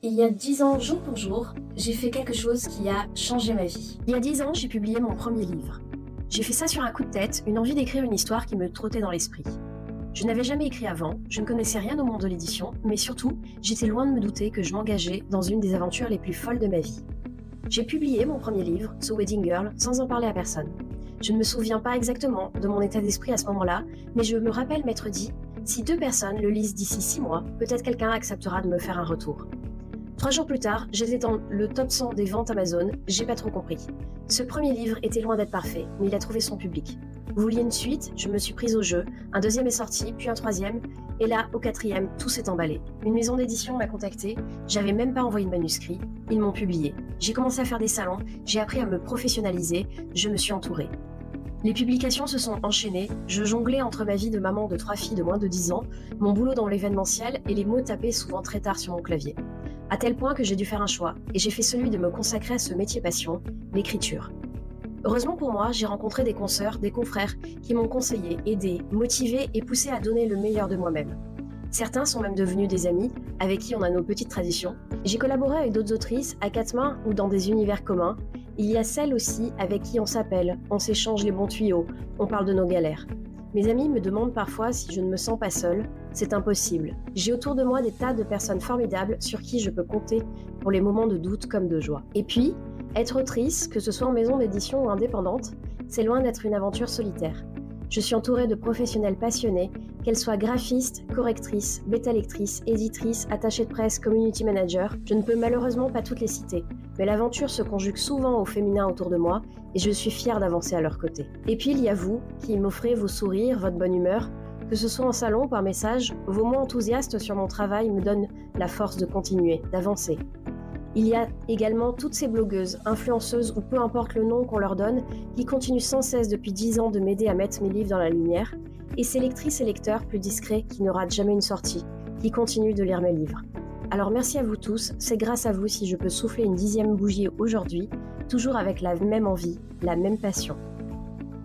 Il y a 10 ans, jour pour jour, j'ai fait quelque chose qui a changé ma vie. Il y a 10 ans, j'ai publié mon premier livre. J'ai fait ça sur un coup de tête, une envie d'écrire une histoire qui me trottait dans l'esprit. Je n'avais jamais écrit avant, je ne connaissais rien au monde de l'édition, mais surtout, j'étais loin de me douter que je m'engageais dans une des aventures les plus folles de ma vie. J'ai publié mon premier livre, The Wedding Girl, sans en parler à personne. Je ne me souviens pas exactement de mon état d'esprit à ce moment-là, mais je me rappelle m'être dit, si 2 personnes le lisent d'ici 6 mois, peut-être quelqu'un acceptera de me faire un retour. 3 jours plus tard, j'étais dans le top 100 des ventes Amazon, j'ai pas trop compris. Ce premier livre était loin d'être parfait, mais il a trouvé son public. Vous vouliez une suite, je me suis prise au jeu, un deuxième est sorti, puis un troisième, et là, au 4e, tout s'est emballé. Une maison d'édition m'a contactée, j'avais même pas envoyé de manuscrit, ils m'ont publié. J'ai commencé à faire des salons, j'ai appris à me professionnaliser, je me suis entourée. Les publications se sont enchaînées, je jonglais entre ma vie de maman de 3 filles de moins de 10 ans, mon boulot dans l'événementiel et les mots tapés souvent très tard sur mon clavier. À tel point que j'ai dû faire un choix, et j'ai fait celui de me consacrer à ce métier passion, l'écriture. Heureusement pour moi, j'ai rencontré des consoeurs, des confrères qui m'ont conseillé, aidé, motivé et poussé à donner le meilleur de moi-même. Certains sont même devenus des amis, avec qui on a nos petites traditions. J'ai collaboré avec d'autres autrices, à 4 mains ou dans des univers communs. Il y a celles aussi avec qui on s'appelle, on s'échange les bons tuyaux, on parle de nos galères. Mes amis me demandent parfois si je ne me sens pas seule. C'est impossible. J'ai autour de moi des tas de personnes formidables sur qui je peux compter pour les moments de doute comme de joie. Et puis, être autrice, que ce soit en maison d'édition ou indépendante, c'est loin d'être une aventure solitaire. Je suis entourée de professionnels passionnés, qu'elles soient graphistes, correctrices, bêta-lectrices, éditrices, attachées de presse, community manager. Je ne peux malheureusement pas toutes les citer, mais l'aventure se conjugue souvent au féminin autour de moi et je suis fière d'avancer à leur côté. Et puis il y a vous, qui m'offrez vos sourires, votre bonne humeur, que ce soit en salon ou par message, vos mots enthousiastes sur mon travail me donnent la force de continuer, d'avancer. Il y a également toutes ces blogueuses, influenceuses ou peu importe le nom qu'on leur donne, qui continuent sans cesse depuis 10 ans de m'aider à mettre mes livres dans la lumière, et ces lectrices et lecteurs plus discrets qui ne ratent jamais une sortie, qui continuent de lire mes livres. Alors merci à vous tous, c'est grâce à vous si je peux souffler une 10e bougie aujourd'hui, toujours avec la même envie, la même passion.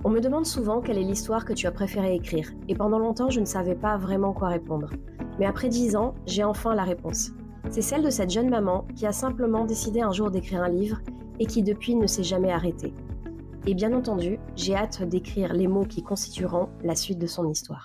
On me demande souvent quelle est l'histoire que tu as préféré écrire, et pendant longtemps je ne savais pas vraiment quoi répondre. Mais après 10 ans, j'ai enfin la réponse. C'est celle de cette jeune maman qui a simplement décidé un jour d'écrire un livre et qui depuis ne s'est jamais arrêtée. Et bien entendu, j'ai hâte d'écrire les mots qui constitueront la suite de son histoire.